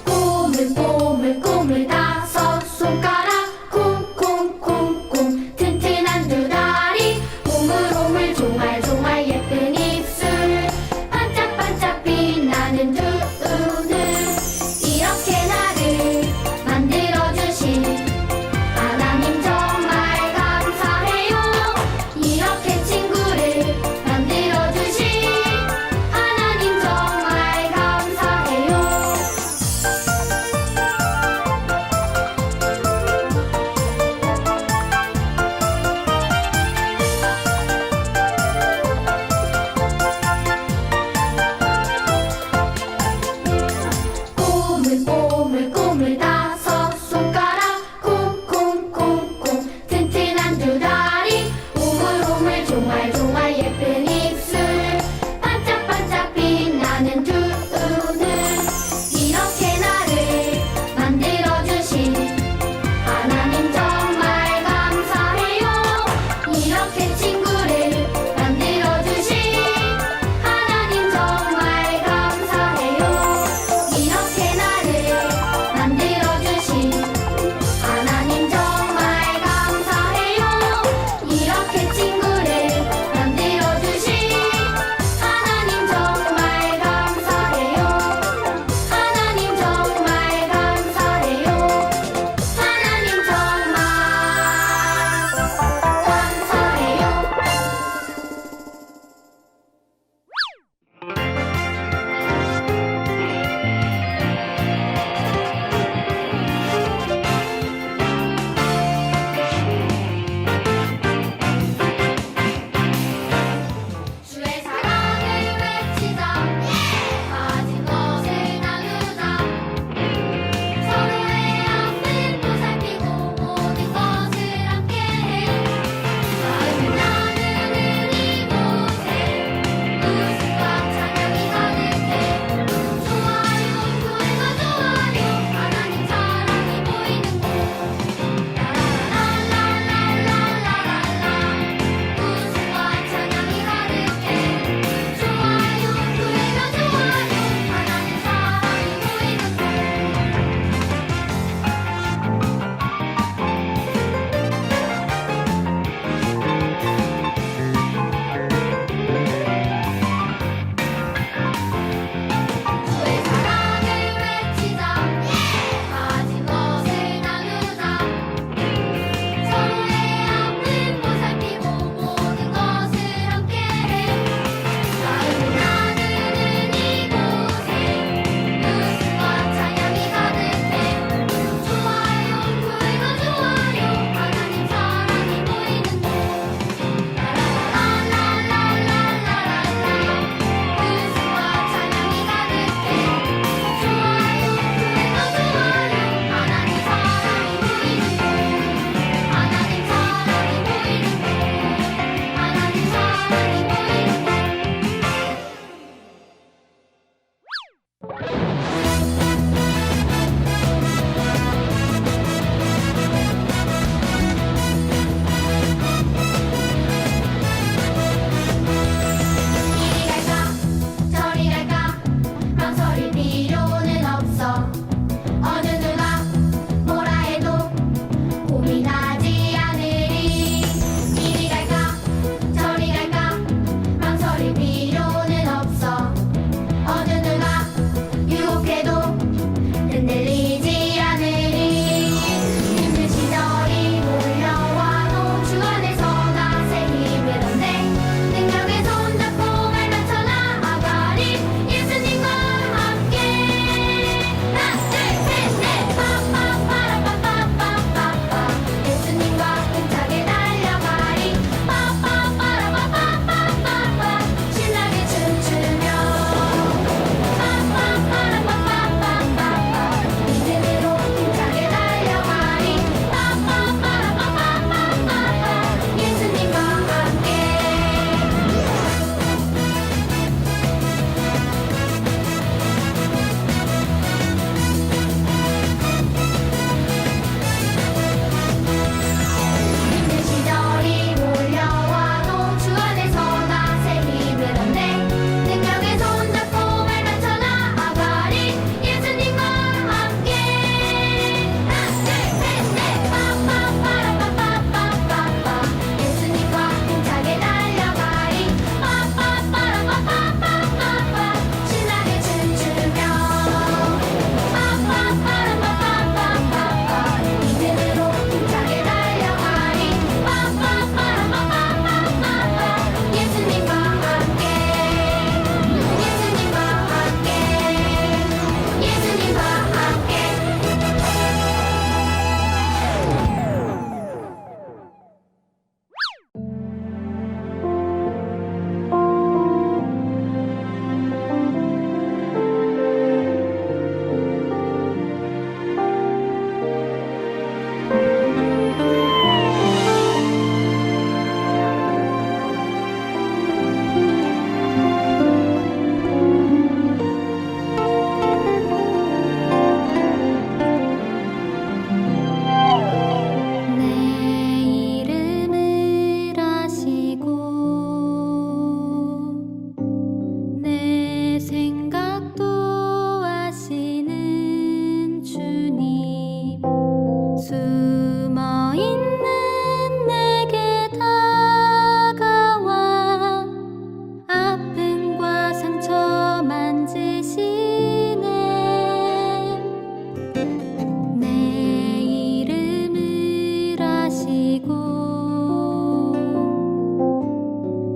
꼬물 꼬물 꼬물 다섯 손가락 쿵쿵쿵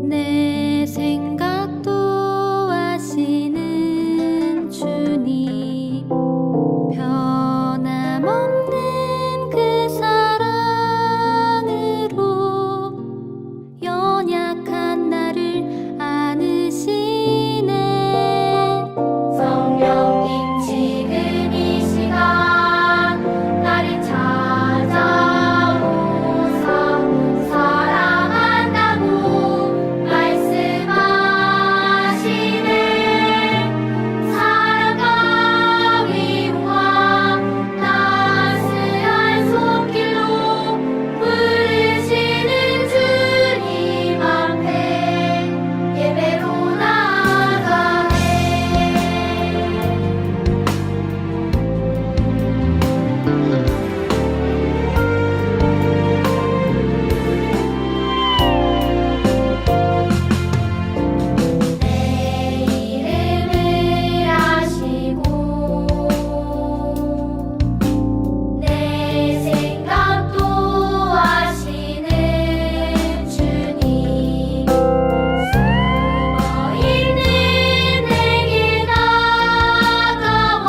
내 생각도 아시는 주님, 변함없는 그 사랑으로 연약한 나를 안으시네. 성령님, 지금 이 시간 나를 찾아오사 사랑한다고 말씀하시네. 사랑과 위로와 따스한 손길로 부르시는 주님 앞에 예배로 나가네. 내 이름을 아시고 내 생각도 아시는 주님, 숨어있는 내게 다가와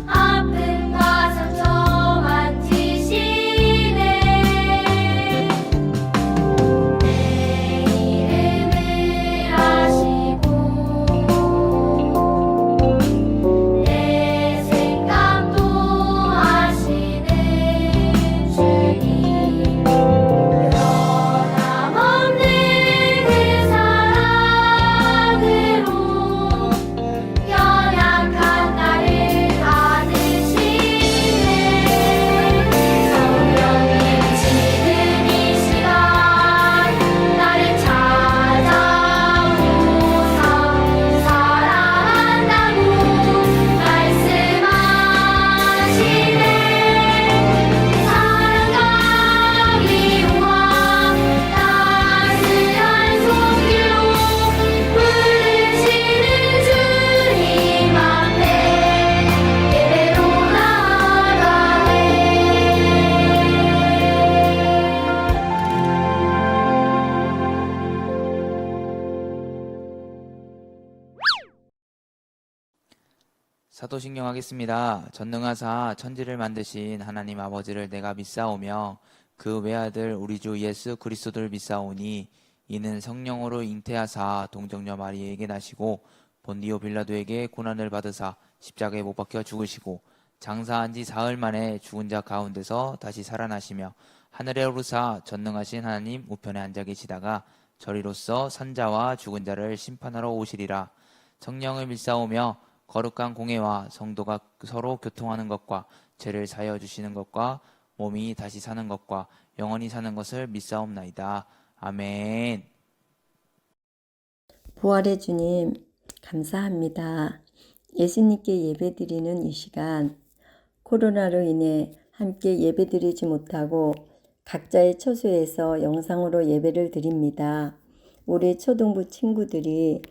아픔과 상처 만지시네. 내 이름을 아시고 내 생각도 아시는 주님, 변함없는 그 사랑으로 연약한 나를 안으시네. 성령님, 지금 이 시간 나를 찾아오사 사랑한다고 말씀하시네. 사랑과 위로와 따스한 손길로 부르시는 주님 앞에 예배로 나가네. 사도신경 하겠습니다. 전능하사 천지를 만드신 하나님 아버지를 내가 믿사오며 그 외아들 우리 주 예수 그리스도를 믿사오니 이는 성령으로 잉태하사 동정녀 마리에게 나시고 본디오 빌라도에게 고난을 받으사 십자가에 못 박혀 죽으시고 장사한 지 사흘 만에 죽은 자 가운데서 다시 살아나시며 하늘에 오르사 전능하신 하나님 우편에 앉아 계시다가 저리로서 산자와 죽은 자를 심판하러 오시리라. 성령을 믿사오며 거룩한 공회와 성도가 서로 교통하는 것과 죄를 사하여 주시는 것과 몸이 다시 사는 것과 영원히 사는 것을 믿사옵나이다. 아멘. 부활의 주님, 감사합니다. 예수님께 예배드리는 이 시간, 코로나로 인해 함께 예배드리지 못하고 각자의 처소에서 영상으로 예배를 드립니다. 우리 초등부 친구들이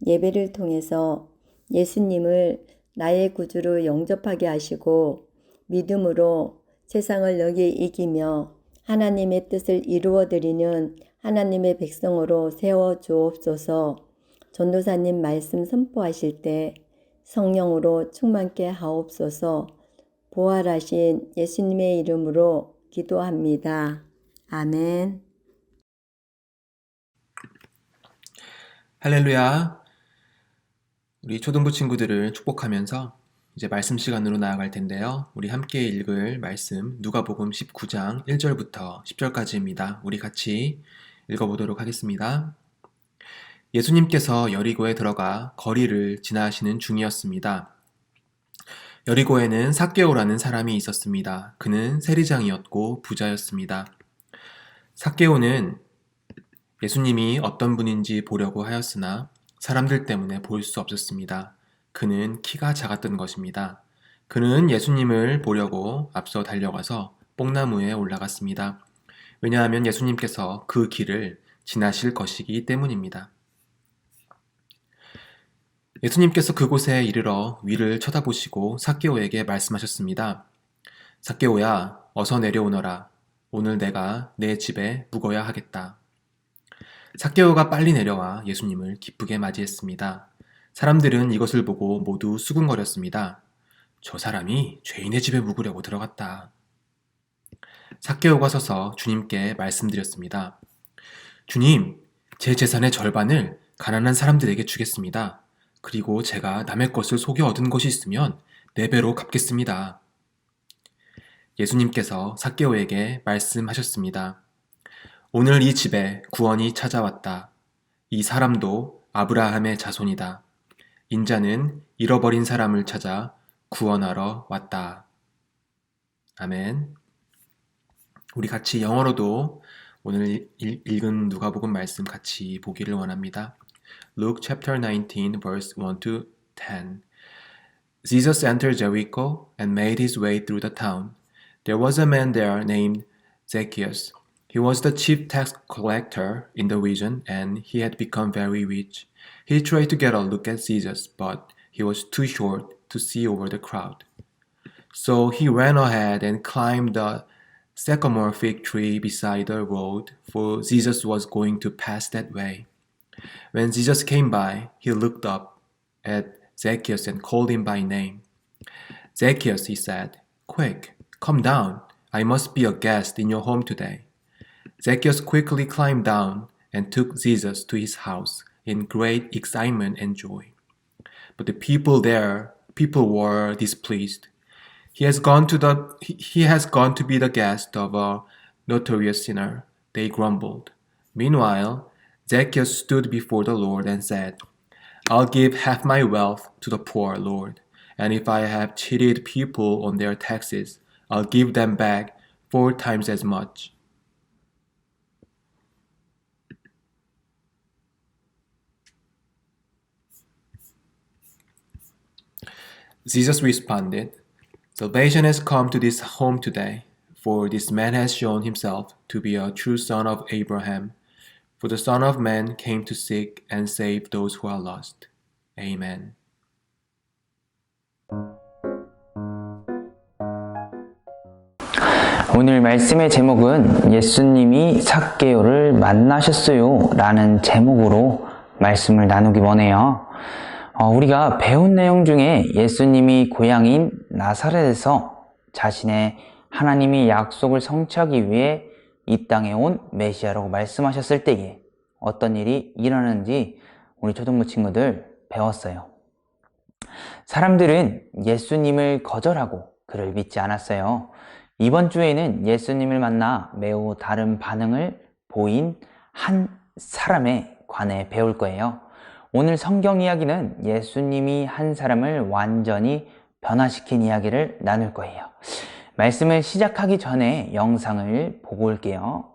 예배를 통해서 예수님을 나의 구주로 영접하게 하시고 믿음으로 세상을 여기 이기며 하나님의 뜻을 이루어드리는 하나님의 백성으로 세워주옵소서. 전도사님 말씀 선포하실 때 성령으로 충만케 하옵소서. 부활하신 예수님의 이름으로 기도합니다. 아멘. 할렐루야. 우리 초등부 친구들을 축복하면서 이제 말씀 시간으로 나아갈 텐데요. 우리 함께 읽을 말씀 누가복음 19장 1절부터 10절까지입니다. 우리 같이 읽어보도록 하겠습니다. 예수님께서 여리고에 들어가 거리를 지나시는 중이었습니다. 여리고에는 삭개오라는 사람이 있었습니다. 그는 세리장이었고 부자였습니다. 삭개오는 예수님이 어떤 분인지 보려고 하였으나 사람들 때문에 볼 수 없었습니다. 그는 키가 작았던 것입니다. 그는 예수님을 보려고 앞서 달려가서 뽕나무에 올라갔습니다. 왜냐하면 예수님께서 그 길을 지나실 것이기 때문입니다. 예수님께서 그곳에 이르러 위를 쳐다보시고 삭개오에게 말씀하셨습니다. 삭개오야, 어서 내려오너라. 오늘 내가 내 집에 묵어야 하겠다. 삭개오가 빨리 내려와 예수님을 기쁘게 맞이했습니다. 사람들은 이것을 보고 모두 수군거렸습니다. 저 사람이 죄인의 집에 묵으려고 들어갔다. 삭개오가 서서 주님께 말씀드렸습니다. 주님, 제 재산의 절반을 가난한 사람들에게 주겠습니다. 그리고 제가 남의 것을 속여 얻은 것이 있으면 4배로 갚겠습니다. 예수님께서 삭개오에게 말씀하셨습니다. 오늘 이 집에 구원이 찾아왔다. 이 사람도 아브라함의 자손이다. 인자는 잃어버린 사람을 찾아 구원하러 왔다. 아멘. 우리 같이 영어로도 오늘 읽은 누가복음 말씀 같이 보기를 원합니다. Luke chapter 19 verse 1 to 10. Jesus entered Jericho and made his way through the town. There was a man there named Zacchaeus. He was the chief tax collector in the region and he had become very rich. He tried to get a look at Jesus, but he was too short to see over the crowd. So he ran ahead and climbed the sycamore fig tree beside the road, for Jesus was going to pass that way. When Jesus came by, he looked up at Zacchaeus and called him by name. Zacchaeus, he said, "Quick, come down. I must be a guest in your home today." Zacchaeus quickly climbed down and took Jesus to his house in great excitement and joy. But the people were displeased. He has gone to be the guest of a notorious sinner, they grumbled. Meanwhile, Zacchaeus stood before the Lord and said, "I'll give half my wealth to the poor, Lord, and if I have cheated people on their taxes, I'll give them back 4 times as much." Jesus responded, "Salvation has come to this home today, for this man has shown himself to be a true son of Abraham. For the Son of Man came to seek and save those who are lost." Amen. 오늘 말씀의 제목은 예수님이 삭개오를 만나셨어요 라는 제목으로 말씀을 나누기 원해요. 우리가 배운 내용 중에 예수님이 고향인 나사렛에서 자신의 하나님이 약속을 성취하기 위해 이 땅에 온 메시아라고 말씀하셨을 때에 어떤 일이 일어나는지 우리 초등부 친구들 배웠어요. 사람들은 예수님을 거절하고 그를 믿지 않았어요. 이번 주에는 예수님을 만나 매우 다른 반응을 보인 한 사람에 관해 배울 거예요. 오늘 성경 이야기는 예수님이 한 사람을 완전히 변화시킨 이야기를 나눌 거예요. 말씀을 시작하기 전에 영상을 보고 올게요.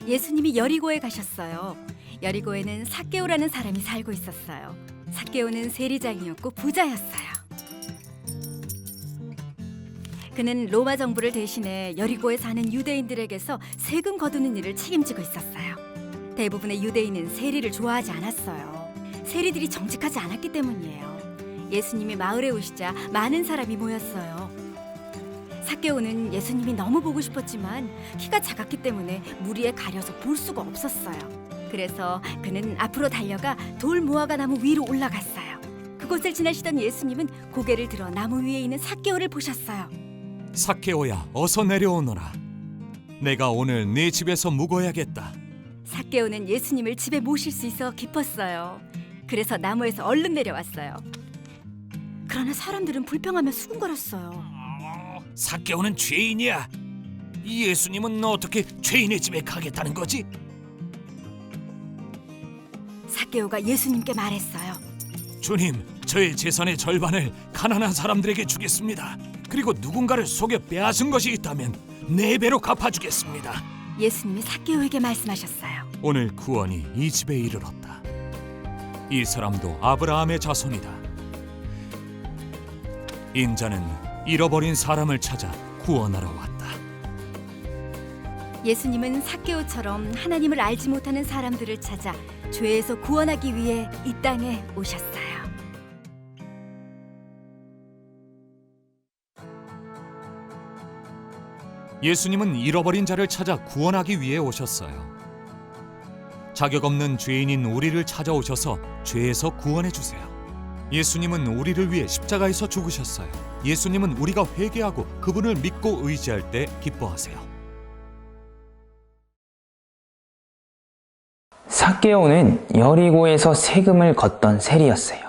예수님이 여리고에 가셨어요. 여리고에는 삭개오라는 사람이 살고 있었어요. 삭개오는 세리장이었고 부자였어요. 그는 로마 정부를 대신해 여리고에 사는 유대인들에게서 세금 거두는 일을 책임지고 있었어요. 대부분의 유대인은 세리를 좋아하지 않았어요. 세리들이 정직하지 않았기 때문이에요. 예수님이 마을에 오시자 많은 사람이 모였어요. 삭개오는 예수님이 너무 보고 싶었지만 키가 작았기 때문에 무리에 가려서 볼 수가 없었어요. 그래서 그는 앞으로 달려가 돌 무화과 나무 위로 올라갔어요. 그곳을 지나시던 예수님은 고개를 들어 나무 위에 있는 삭개오를 보셨어요. 삭개오야, 어서 내려오너라. 내가 오늘 네 집에서 묵어야겠다. 삭개오는 예수님을 집에 모실 수 있어 기뻤어요. 그래서 나무에서 얼른 내려왔어요. 그러나 사람들은 불평하며 수군거렸어요. 삭개오는 죄인이야. 이 예수님은 어떻게 죄인의 집에 가겠다는 거지? 삭개오가 예수님께 말했어요. 주님, 저의 재산의 절반을 가난한 사람들에게 주겠습니다. 그리고 누군가를 속여 빼앗은 것이 있다면 4배로 갚아주겠습니다. 예수님이 삭개오에게 말씀하셨어요. 오늘 구원이 이 집에 이르렀다. 이 사람도 아브라함의 자손이다. 인자는 잃어버린 사람을 찾아 구원하러 왔다. 예수님은 삭개오처럼 하나님을 알지 못하는 사람들을 찾아 죄에서 구원하기 위해 이 땅에 오셨어요. 예수님은 잃어버린 자를 찾아 구원하기 위해 오셨어요. 자격 없는 죄인인 우리를 찾아오셔서 죄에서 구원해 주세요. 예수님은 우리를 위해 십자가에서 죽으셨어요. 예수님은 우리가 회개하고 그분을 믿고 의지할 때 기뻐하세요. 삭개오는 여리고에서 세금을 걷던 세리였어요.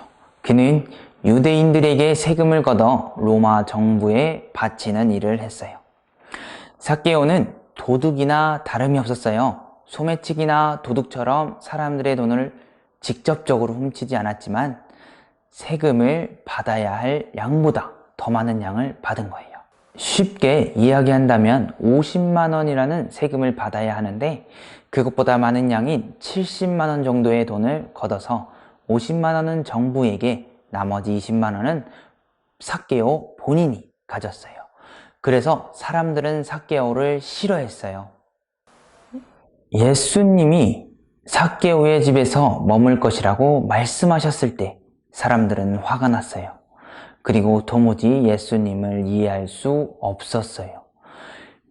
그는 유대인들에게 세금을 걷어 로마 정부에 바치는 일을 했어요. 삭개오는 도둑이나 다름이 없었어요. 소매치기나 도둑처럼 사람들의 돈을 직접적으로 훔치지 않았지만 세금을 받아야 할 양보다 더 많은 양을 받은 거예요. 쉽게 이야기한다면 50만 원이라는 세금을 받아야 하는데 그것보다 많은 양인 70만 원 정도의 돈을 걷어서 50만 원은 정부에게, 나머지 20만 원은 삭개오 본인이 가졌어요. 그래서 사람들은 삭개오를 싫어했어요. 예수님이 삭개오의 집에서 머물 것이라고 말씀하셨을 때 사람들은 화가 났어요. 그리고 도무지 예수님을 이해할 수 없었어요.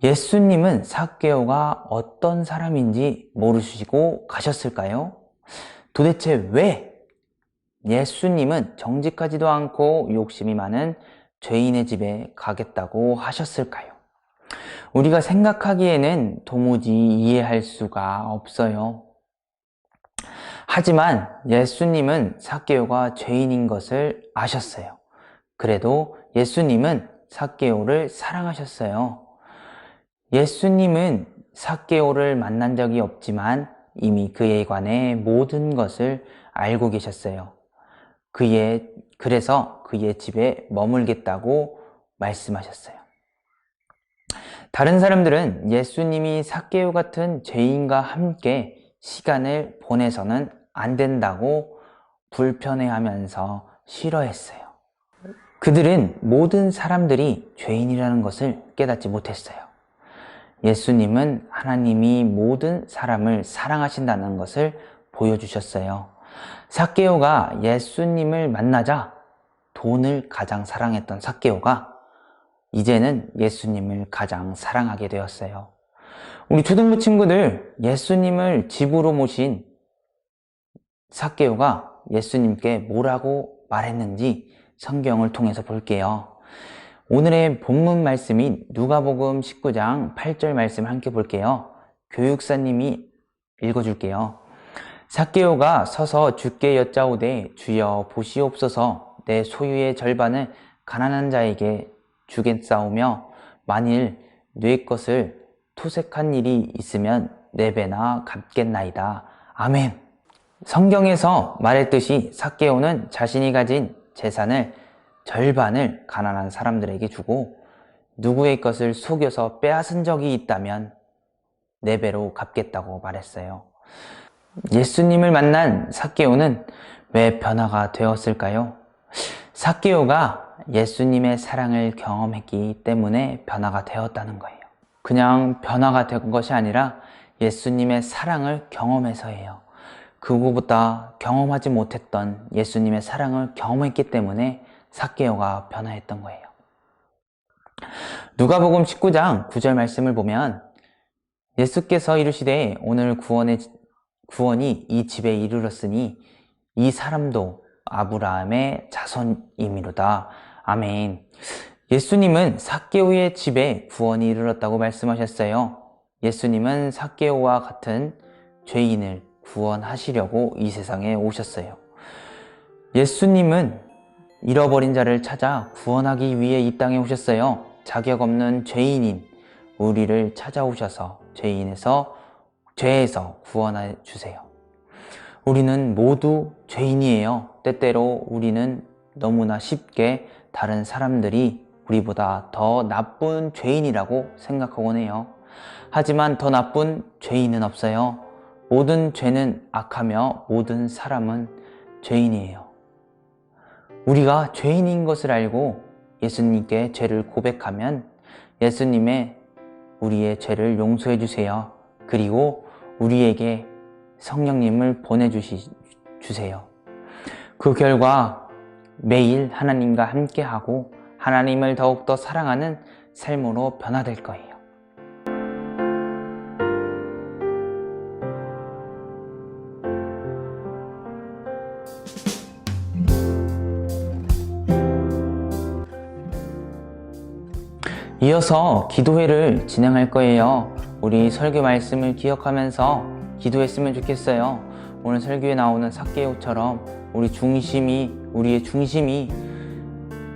예수님은 삭개오가 어떤 사람인지 모르시고 가셨을까요? 도대체 왜 예수님은 정직하지도 않고 욕심이 많은 죄인의 집에 가겠다고 하셨을까요? 우리가 생각하기에는 도무지 이해할 수가 없어요. 하지만 예수님은 삭개오가 죄인인 것을 아셨어요. 그래도 예수님은 삭개오를 사랑하셨어요. 예수님은 삭개오를 만난 적이 없지만 이미 그에 관해 모든 것을 알고 계셨어요. 그래서 그의 집에 머물겠다고 말씀하셨어요. 다른 사람들은 예수님이 삭개오 같은 죄인과 함께 시간을 보내서는 안 된다고 불편해하면서 싫어했어요. 그들은 모든 사람들이 죄인이라는 것을 깨닫지 못했어요. 예수님은 하나님이 모든 사람을 사랑하신다는 것을 보여주셨어요. 삭개오가 예수님을 만나자 돈을 가장 사랑했던 삭개오가 이제는 예수님을 가장 사랑하게 되었어요. 우리 초등부 친구들, 예수님을 집으로 모신 삭개오가 예수님께 뭐라고 말했는지 성경을 통해서 볼게요. 오늘의 본문 말씀인 누가복음 19장 8절 말씀을 함께 볼게요. 교육사님이 읽어줄게요. 삭개오가 서서 주께 여짜오되 주여 보시옵소서 내 소유의 절반을 가난한 자에게 주겠사오며 만일 내 것을 토색한 일이 있으면 4배나 갚겠나이다. 아멘. 성경에서 말했듯이 삭개오는 자신이 가진 재산을 절반을 가난한 사람들에게 주고 누구의 것을 속여서 빼앗은 적이 있다면 4배로 갚겠다고 말했어요. 예수님을 만난 삭개오는 왜 변화가 되었을까요? 삭개오가 예수님의 사랑을 경험했기 때문에 변화가 되었다는 거예요. 그냥 변화가 된 것이 아니라 예수님의 사랑을 경험해서예요. 그거보다 경험하지 못했던 예수님의 사랑을 경험했기 때문에 삭개오가 변화했던 거예요. 누가복음 19장 9절 말씀을 보면 예수께서 이르시되 오늘 구원이 이 집에 이르렀으니 이 사람도 아브라함의 자손이미로다. 아멘. 예수님은 삭개오의 집에 구원이 이르렀다고 말씀하셨어요. 예수님은 삭개오와 같은 죄인을 구원하시려고 이 세상에 오셨어요. 예수님은 잃어버린 자를 찾아 구원하기 위해 이 땅에 오셨어요. 자격 없는 죄인인 우리를 찾아오셔서 죄에서 구원해 주세요. 우리는 모두 죄인이에요. 때때로 우리는 너무나 쉽게 다른 사람들이 우리보다 더 나쁜 죄인이라고 생각하곤 해요. 하지만 더 나쁜 죄인은 없어요. 모든 죄는 악하며 모든 사람은 죄인이에요. 우리가 죄인인 것을 알고 예수님께 죄를 고백하면 예수님의 우리의 죄를 용서해 주세요. 그리고 우리에게 성령님을 보내주세요. 그 결과 매일 하나님과 함께하고 하나님을 더욱더 사랑하는 삶으로 변화될 거예요. 이어서 기도회를 진행할 거예요. 우리 설교 말씀을 기억하면서 기도했으면 좋겠어요. 오늘 설교에 나오는 삭개오처럼 우리의 중심이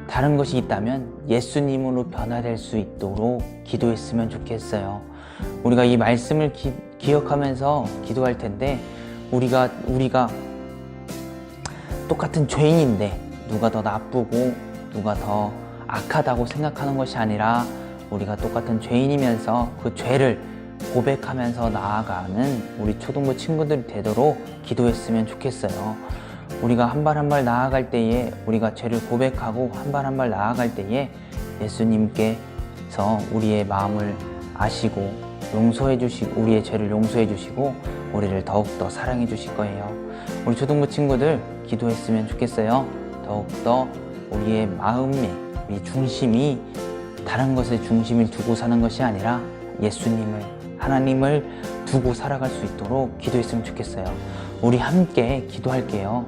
다른 것이 있다면 예수님으로 변화될 수 있도록 기도했으면 좋겠어요. 우리가 이 말씀을 기억하면서 기도할 텐데 우리가 똑같은 죄인인데 누가 더 나쁘고 누가 더 악하다고 생각하는 것이 아니라 우리가 똑같은 죄인이면서 그 죄를 고백하면서 나아가는 우리 초등부 친구들이 되도록 기도했으면 좋겠어요. 우리가 한 발 한 발 나아갈 때에 우리가 죄를 고백하고 한 발 한 발 나아갈 때에 예수님께서 우리의 마음을 아시고 용서해 주시고 우리의 죄를 용서해 주시고 우리를 더욱더 사랑해 주실 거예요. 우리 초등부 친구들 기도했으면 좋겠어요. 더욱더 우리의 마음에 우리 중심이 다른 것에 중심을 두고 사는 것이 아니라 예수님을 하나님을 두고 살아갈 수 있도록 기도했으면 좋겠어요. 우리 함께 기도할게요.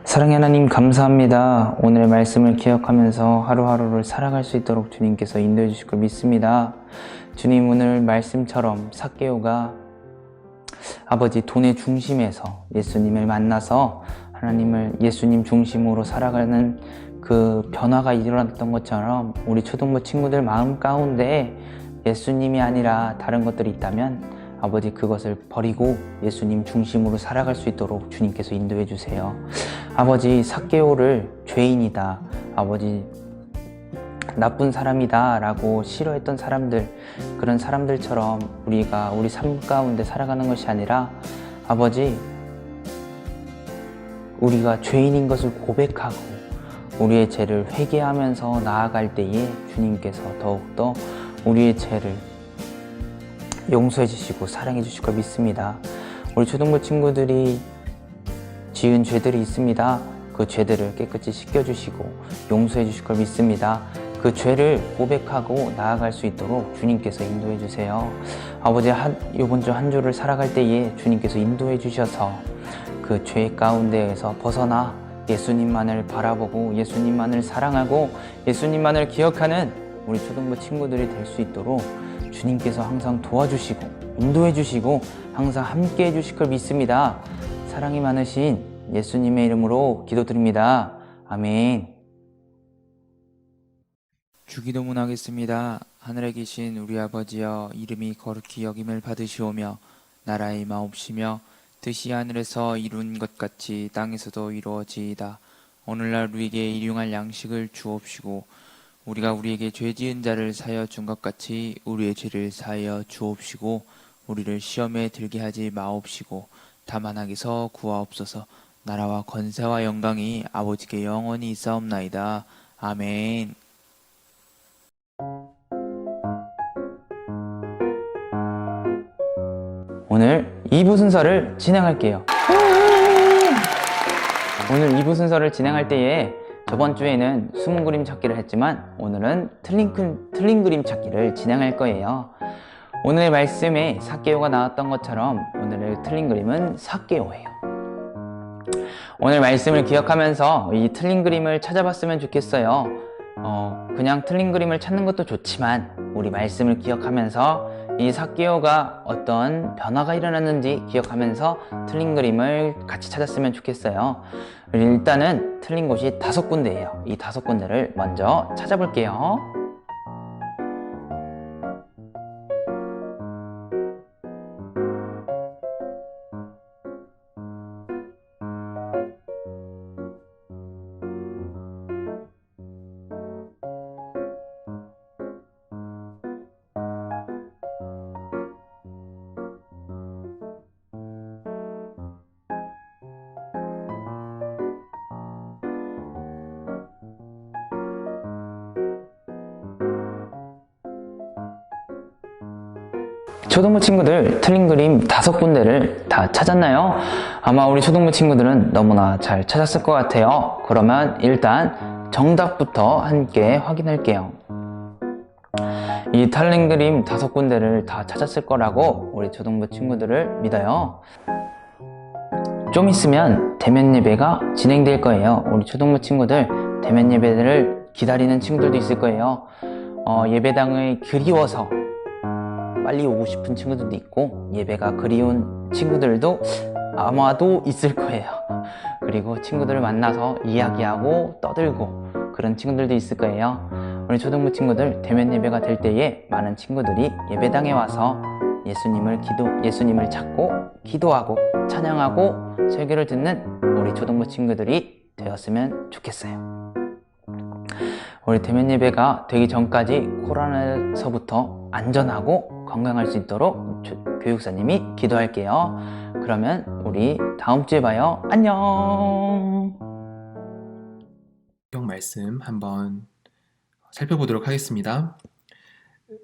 사랑의 하나님 감사합니다. 오늘의 말씀을 기억하면서 하루하루를 살아갈 수 있도록 주님께서 인도해 주실 걸 믿습니다. 주님, 오늘 말씀처럼 삭개오가 아버지 돈의 중심에서 예수님을 만나서 예수님 중심으로 살아가는 그 변화가 일어났던 것처럼 우리 초등부 친구들 마음 가운데 예수님이 아니라 다른 것들이 있다면 아버지 그것을 버리고 예수님 중심으로 살아갈 수 있도록 주님께서 인도해 주세요. 아버지, 삭개오를 죄인이다, 아버지 나쁜 사람이다 라고 싫어했던 사람들, 그런 사람들처럼 우리가 우리 삶 가운데 살아가는 것이 아니라 아버지, 우리가 죄인인 것을 고백하고 우리의 죄를 회개하면서 나아갈 때에 주님께서 더욱더 우리의 죄를 용서해 주시고 사랑해 주실 걸 믿습니다. 우리 초등부 친구들이 지은 죄들이 있습니다. 그 죄들을 깨끗이 씻겨주시고 용서해 주실 걸 믿습니다. 그 죄를 고백하고 나아갈 수 있도록 주님께서 인도해 주세요. 아버지, 이번 주 한 주를 살아갈 때에 주님께서 인도해 주셔서 그 죄 가운데에서 벗어나 예수님만을 바라보고 예수님만을 사랑하고 예수님만을 기억하는 우리 초등부 친구들이 될 수 있도록 주님께서 항상 도와주시고 인도해 주시고 항상 함께 해 주실 걸 믿습니다. 사랑이 많으신 예수님의 이름으로 기도드립니다. 아멘. 주기도문 하겠습니다. 하늘에 계신 우리 아버지여, 이름이 거룩히 여김을 받으시오며 나라의 마옵시며 뜻이 하늘에서 이룬 것 같이 땅에서도 이루어지이다. 오늘날 우리에게 일용할 양식을 주옵시고 우리가 우리에게 죄 지은 자를 사하여 준 것 같이 우리의 죄를 사하여 주옵시고 우리를 시험에 들게 하지 마옵시고 다만 악에서 구하옵소서. 나라와 권세와 영광이 아버지께 영원히 있사옵나이다. 아멘. 오늘 2부 순서를 진행할게요. 오늘 2부 순서를 진행할 때에 저번 주에는 숨은 그림 찾기를 했지만 오늘은 틀린 그림 찾기를 진행할 거예요. 오늘의 말씀에 삭개오가 나왔던 것처럼 오늘의 틀린 그림은 삭개오예요. 오늘 말씀을 기억하면서 이 틀린 그림을 찾아봤으면 좋겠어요. 그냥 틀린 그림을 찾는 것도 좋지만 우리 말씀을 기억하면서 이 삭개오가 어떤 변화가 일어났는지 기억하면서 틀린 그림을 같이 찾았으면 좋겠어요. 일단은 틀린 곳이 5군데예요. 이 5군데를 먼저 찾아볼게요. 초등부 친구들 틀린 그림 5군데를 다 찾았나요? 아마 우리 초등부 친구들은 너무나 잘 찾았을 것 같아요. 그러면 일단 정답부터 함께 확인할게요. 이 틀린 그림 5군데를 다 찾았을 거라고 우리 초등부 친구들을 믿어요. 좀 있으면 대면 예배가 진행될 거예요. 우리 초등부 친구들 대면 예배를 기다리는 친구들도 있을 거예요. 예배당을 그리워서 빨리 오고 싶은 친구들도 있고 예배가 그리운 친구들도 아마도 있을 거예요. 그리고 친구들을 만나서 이야기하고 떠들고 그런 친구들도 있을 거예요. 우리 초등부 친구들 대면 예배가 될 때에 많은 친구들이 예배당에 와서 예수님을 찾고 기도하고 찬양하고 설교를 듣는 우리 초등부 친구들이 되었으면 좋겠어요. 우리 대면 예배가 되기 전까지 코로나에서부터 안전하고 건강할 수 있도록 교육사님이 기도할게요. 그러면 우리 다음 주에 봐요. 안녕. 성경 말씀 한번 살펴보도록 하겠습니다.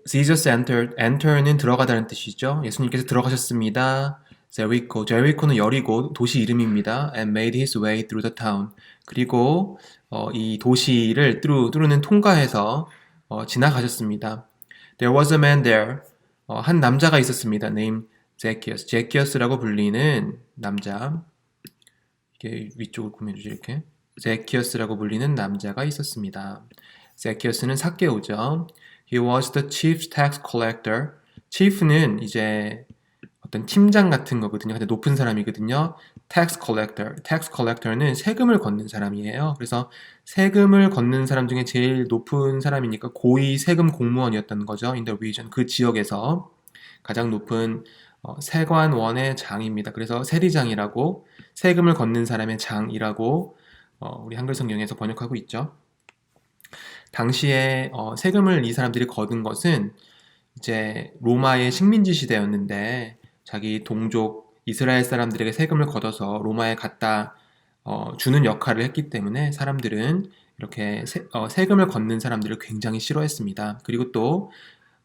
Jesus entered. enter는 들어가다는 뜻이죠. 예수님께서 들어가셨습니다. Jericho는 여리고 도시 이름입니다. And made his way through the town. 그리고 이 도시를 뚫는 통과해서 지나가셨습니다. There was a man there. 한 남자가 있었습니다. Named Zacchaeus. Zacchaeus라고 불리는 남자. 이게 위쪽을 꾸며주죠. 이렇게. Zacchaeus라고 불리는 남자가 있었습니다. Zacchaeus는 삭개오죠. He was the chief tax collector. chief는 이제 어떤 팀장 같은 거거든요. 근데 높은 사람이거든요. tax collector는 세금을 걷는 사람이에요. 그래서 세금을 걷는 사람 중에 제일 높은 사람이니까 고위 세금 공무원이었던 거죠. in the region. 그 지역에서 가장 높은 세관원의 장입니다. 그래서 세리장이라고 세금을 걷는 사람의 장이라고 우리 한글 성경에서 번역하고 있죠. 당시에 세금을 이 사람들이 거둔 것은 이제 로마의 식민지 시대였는데 자기 동족 이스라엘 사람들에게 세금을 걷어서 로마에 갖다 주는 역할을 했기 때문에 사람들은 이렇게 세금을 걷는 사람들을 굉장히 싫어했습니다. 그리고 또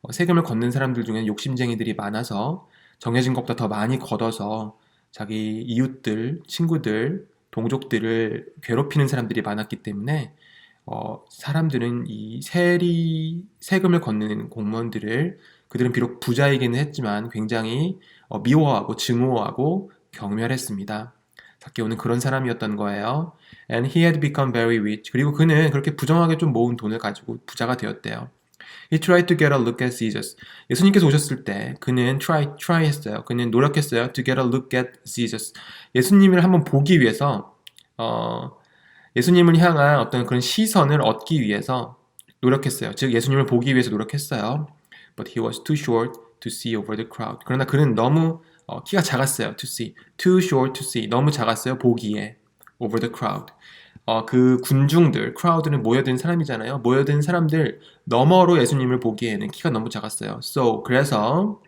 세금을 걷는 사람들 중에는 욕심쟁이들이 많아서 정해진 것보다 더 많이 걷어서 자기 이웃들, 친구들, 동족들을 괴롭히는 사람들이 많았기 때문에 사람들은 이 세금을 걷는 공무원들을 그들은 비록 부자이기는 했지만 굉장히 미워하고 증오하고 경멸했습니다. 삭개오는 그런 사람이었던 거예요. And he had become very rich. 그리고 그는 그렇게 부정하게 좀 모은 돈을 가지고 부자가 되었대요. He tried to get a look at Jesus. 예수님께서 오셨을 때 그는 try 했어요. 그는 노력했어요. To get a look at Jesus. 예수님을 한번 보기 위해서 예수님을 향한 어떤 그런 시선을 얻기 위해서 노력했어요. 즉 예수님을 보기 위해서 노력했어요. But he was too short to see over the crowd. 그러나 그는 너무 키가 작았어요. To see. Too short to see. 너무 작았어요. 보기에. Over the crowd. 그 군중들, crowd는 모여든 사람이잖아요. 모여든 사람들 너머로 예수님을 보기에는 키가 너무 작았어요. So, 그래서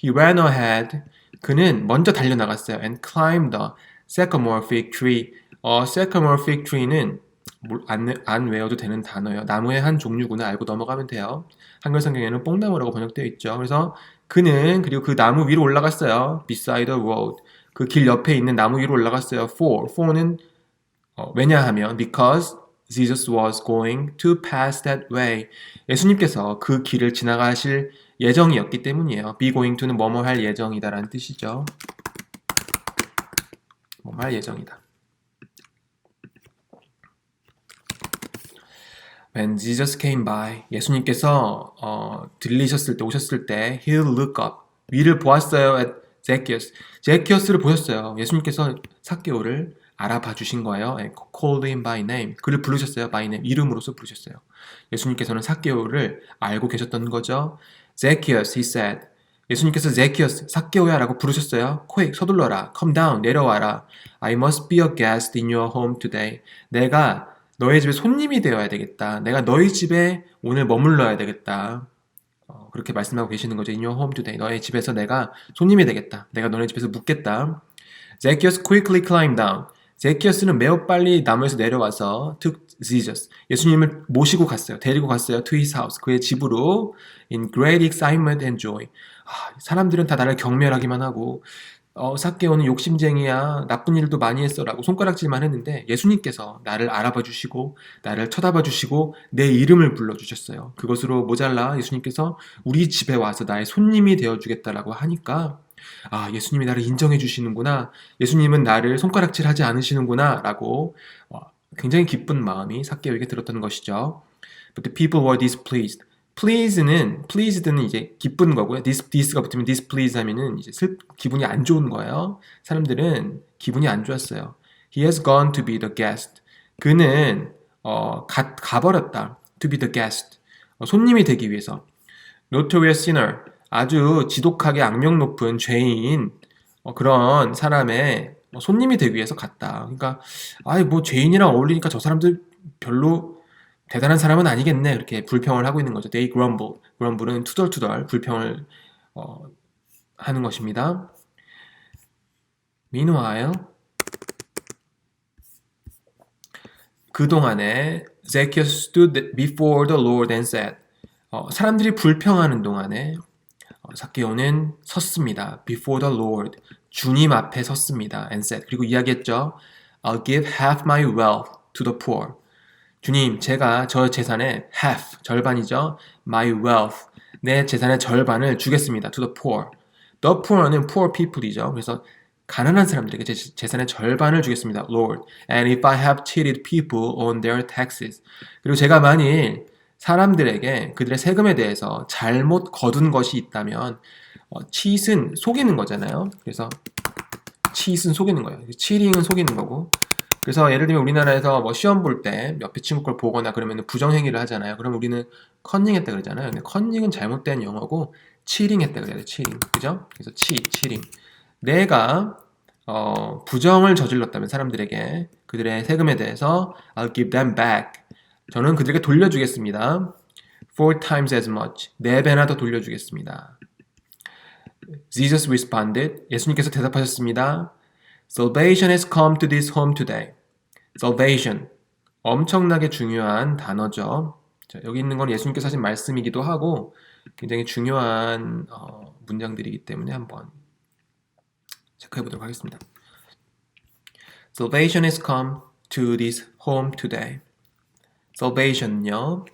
he ran ahead. 그는 먼저 달려나갔어요. And climbed the sycamore fig tree. sycamore fig tree는 안 외워도 되는 단어예요. 나무의 한 종류구나 알고 넘어가면 돼요. 한글 성경에는 뽕나무라고 번역되어 있죠. 그래서 그는 그리고 그 나무 위로 올라갔어요. Beside the road. 그 길 옆에 있는 나무 위로 올라갔어요. For는 왜냐하면 because Jesus was going to pass that way. 예수님께서 그 길을 지나가실 예정이었기 때문이에요. be going to는 뭐뭐 할 예정이다라는 뜻이죠. 뭐뭐 할 예정이다. When Jesus came by, 예수님께서 들리셨을 때 오셨을 때 he'll look up. 위를 보았어요. at Zacchaeus. 제키어스를 보셨어요. 예수님께서 삭개오를 알아봐 주신 거예요. Called him by name. 그를 부르셨어요. by name. 이름으로서 부르셨어요. 예수님께서는 삭개오를 알고 계셨던 거죠. Zacchaeus, he said. 예수님께서 Zacchaeus, 삭개오야 라고 부르셨어요. Quick, 서둘러라. Come down, 내려와라. I must be a guest in your home today. 내가 너희 집에 손님이 되어야 되겠다. 내가 너희 집에 오늘 머물러야 되겠다. 그렇게 말씀하고 계시는 거죠. In your home today. 너희 집에서 내가 손님이 되겠다. 내가 너네 집에서 묵겠다. Zacchaeus quickly climbed down. 제키어스는 매우 빨리 나무에서 내려와서 took Jesus. 예수님을 모시고 갔어요. 데리고 갔어요. To his house. 그의 집으로 in great excitement and joy. 사람들은 다 나를 경멸하기만 하고 삭개오는 욕심쟁이야. 나쁜 일도 많이 했어 라고 손가락질만 했는데 예수님께서 나를 알아봐 주시고 나를 쳐다봐 주시고 내 이름을 불러주셨어요. 그것으로 모자라 예수님께서 우리 집에 와서 나의 손님이 되어주겠다라고 하니까 예수님이 나를 인정해 주시는구나. 예수님은 나를 손가락질하지 않으시는구나 라고 굉장히 기쁜 마음이 삭개오에게 들었던 것이죠. But the people were displeased. pleased는 이제 기쁜 거고요. this가 붙으면 displeased 하면은 이제 기분이 안 좋은 거예요. 사람들은 기분이 안 좋았어요. He has gone to be the guest. 그는 가버렸다. To be the guest. 손님이 되기 위해서. Notorious sinner. 아주 지독하게 악명 높은 죄인 그런 사람의 손님이 되기 위해서 갔다. 그러니까 뭐 죄인이랑 어울리니까 저 사람들 별로 대단한 사람은 아니겠네. 이렇게 불평을 하고 있는 거죠. They grumble. grumble은 투덜투덜 불평을 하는 것입니다. Meanwhile, 그동안에 Zacchaeus stood before the Lord and said, 사람들이 불평하는 동안에 삭개오는 섰습니다. Before the Lord. 주님 앞에 섰습니다. And said. 그리고 이야기했죠. I'll give half my wealth to the poor. 주님, 제가 저 재산의 half, 절반이죠. My wealth, 내 재산의 절반을 주겠습니다. To the poor. The poor는 poor people이죠. 그래서 가난한 사람들에게 제 재산의 절반을 주겠습니다. Lord. And if I have cheated people on their taxes. 그리고 제가 만일 사람들에게 그들의 세금에 대해서 잘못 거둔 것이 있다면 cheat은 속이는 거잖아요. 그래서 cheat은 속이는 거예요. cheating은 속이는 거고. 그래서 예를 들면 우리나라에서 뭐 시험 볼 때 옆에 친구 걸 보거나 그러면 부정행위를 하잖아요. 그럼 우리는 컨닝했다 그러잖아요. 근데 컨닝은 잘못된 영어고 치링했다 그래야 돼. 치링. 그죠? 그래서 치링. 내가 부정을 저질렀다면 사람들에게 그들의 세금에 대해서 I'll give them back. 저는 그들에게 돌려주겠습니다. 4 times as much. 4배나 더 돌려주겠습니다. Jesus responded. 예수님께서 대답하셨습니다. Salvation has come to this home today. Salvation. 엄청나게 중요한 단어죠. 자, 여기 있는 건 예수님께서 하신 말씀이기도 하고 굉장히 중요한 문장들이기 때문에 한번 체크해 보도록 하겠습니다. Salvation has come to this home today. Salvation요.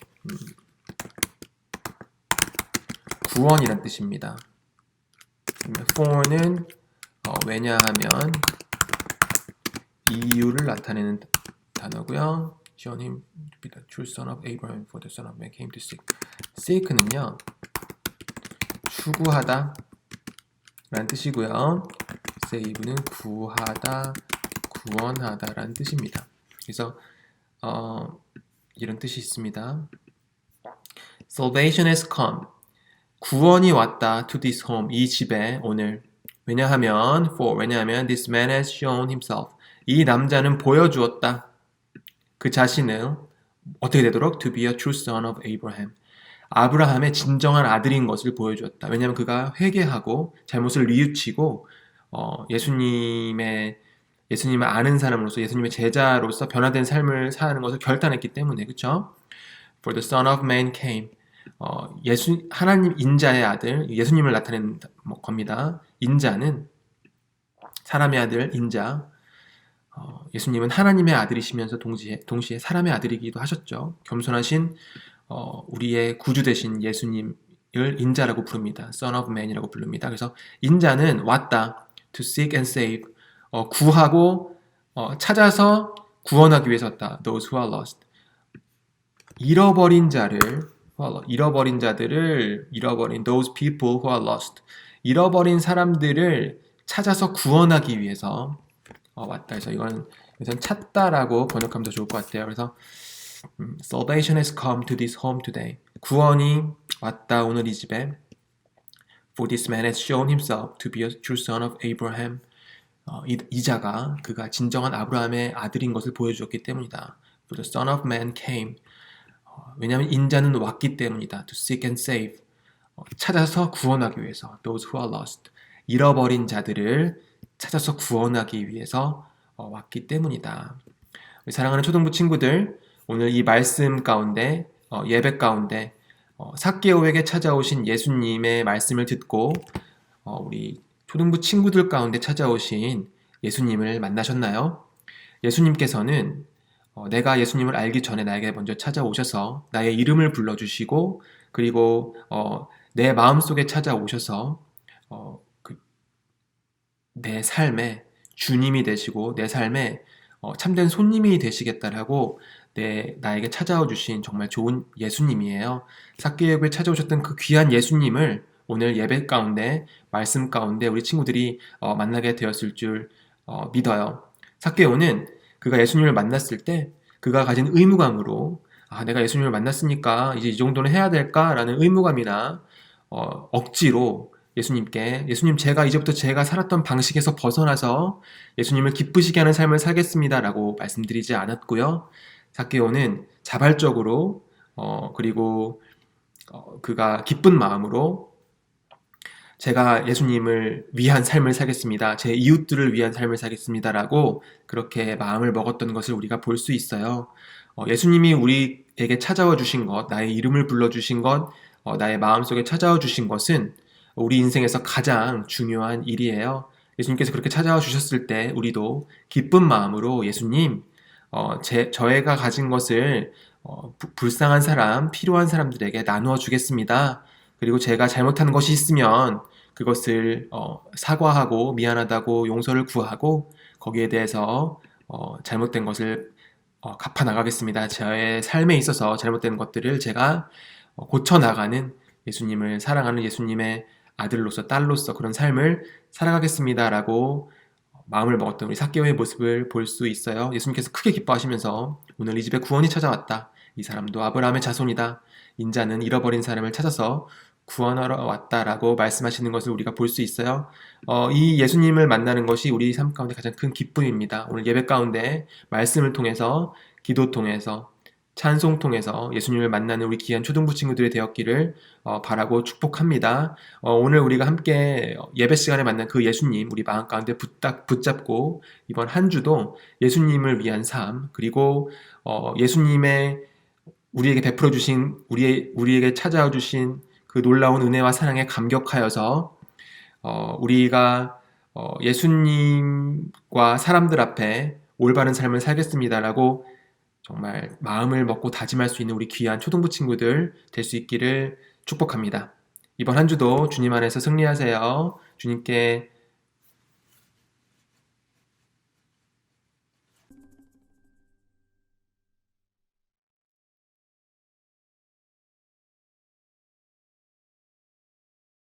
구원이란 뜻입니다. for는 왜냐하면 이유를 나타내는 단어고요. Shown him to be the true son of Abraham, for the son of man came to seek. seek는요, 추구하다 라는 뜻이고요. save는 구하다, 구원하다 라는 뜻입니다. 그래서 이런 뜻이 있습니다. Salvation has come. 구원이 왔다 to this home. 이 집에 오늘. 왜냐하면 this man has shown himself. 이 남자는 보여주었다. 그 자신을 어떻게 되도록 to be a true son of Abraham. 아브라함의 진정한 아들인 것을 보여주었다. 왜냐하면 그가 회개하고 잘못을 뉘우치고 예수님을 아는 사람으로서 예수님의 제자로서 변화된 삶을 사는 것을 결단했기 때문에 그렇죠? For the Son of Man came. 하나님 인자의 아들, 예수님을 나타낸 겁니다. 인자는 사람의 아들, 인자. 예수님은 하나님의 아들이시면서 동시에 사람의 아들이기도 하셨죠. 겸손하신 우리의 구주 되신 예수님을 인자라고 부릅니다. Son of Man이라고 부릅니다. 그래서 인자는 왔다. To seek and save. 구하고 찾아서 구원하기 위해서 왔다. Those who are lost. 잃어버린 those people who are lost. 잃어버린 사람들을 찾아서 구원하기 위해서 왔다. 그래서 이건 찾다라고 번역하면 더 좋을 것 같아요. 그래서 Salvation has come to this home today. 구원이 왔다 오늘 이 집에. For this man has shown himself to be a true son of Abraham. 이자가 그가 진정한 아브라함의 아들인 것을 보여주었기 때문이다. For the son of man came. 왜냐하면 인자는 왔기 때문이다. To seek and save. 찾아서 구원하기 위해서. Those who are lost. 잃어버린 자들을 찾아서 구원하기 위해서 왔기 때문이다. 우리 사랑하는 초등부 친구들, 오늘 이 말씀 가운데 예배 가운데 삭개오에게 찾아오신 예수님의 말씀을 듣고 우리 초등부 친구들 가운데 찾아오신 예수님을 만나셨나요? 예수님께서는 내가 예수님을 알기 전에 나에게 먼저 찾아오셔서 나의 이름을 불러주시고 그리고 내 마음속에 찾아오셔서 내 삶의 주님이 되시고 내 삶의 참된 손님이 되시겠다라고 나에게 찾아와 주신 정말 좋은 예수님이에요. 삭개오에게 찾아오셨던 그 귀한 예수님을 오늘 예배 가운데 말씀 가운데 우리 친구들이 만나게 되었을 줄 믿어요. 삭개오는 그가 예수님을 만났을 때 그가 가진 의무감으로 내가 예수님을 만났으니까 이제 이 정도는 해야 될까라는 의무감이나 억지로 예수님 제가 이제부터 제가 살았던 방식에서 벗어나서 예수님을 기쁘시게 하는 삶을 살겠습니다라고 말씀드리지 않았고요. 삭개오는 자발적으로 그리고 그가 기쁜 마음으로 제가 예수님을 위한 삶을 살겠습니다. 제 이웃들을 위한 삶을 살겠습니다라고 그렇게 마음을 먹었던 것을 우리가 볼 수 있어요. 예수님이 우리에게 찾아와 주신 것, 나의 이름을 불러주신 것, 나의 마음속에 찾아와 주신 것은 우리 인생에서 가장 중요한 일이에요. 예수님께서 그렇게 찾아와 주셨을 때 우리도 기쁜 마음으로 예수님, 저희가 가진 것을 불쌍한 사람, 필요한 사람들에게 나누어 주겠습니다. 그리고 제가 잘못한 것이 있으면 그것을 사과하고 미안하다고 용서를 구하고 거기에 대해서 잘못된 것을 갚아나가겠습니다. 저의 삶에 있어서 잘못된 것들을 제가 고쳐나가는 예수님을 사랑하는 예수님의 아들로서 딸로서 그런 삶을 살아가겠습니다 라고 마음을 먹었던 우리 삭개오의 모습을 볼 수 있어요. 예수님께서 크게 기뻐하시면서 오늘 이 집에 구원이 찾아왔다. 이 사람도 아브라함의 자손이다. 인자는 잃어버린 사람을 찾아서 구원하러 왔다라고 말씀하시는 것을 우리가 볼 수 있어요. 이 예수님을 만나는 것이 우리 삶 가운데 가장 큰 기쁨입니다. 오늘 예배 가운데 말씀을 통해서 기도 통해서 찬송 통해서 예수님을 만나는 우리 귀한 초등부 친구들이 되었기를 바라고 축복합니다. 오늘 우리가 함께 예배 시간에 만난 그 예수님 우리 마음 가운데 붙잡고 이번 한 주도 예수님을 위한 삶 그리고 예수님의 우리에게 베풀어 주신 우리에게 찾아와 주신 그 놀라운 은혜와 사랑에 감격하여서 우리가 예수님과 사람들 앞에 올바른 삶을 살겠습니다라고 정말 마음을 먹고 다짐할 수 있는 우리 귀한 초등부 친구들 될 수 있기를 축복합니다. 이번 한 주도 주님 안에서 승리하세요. 주님께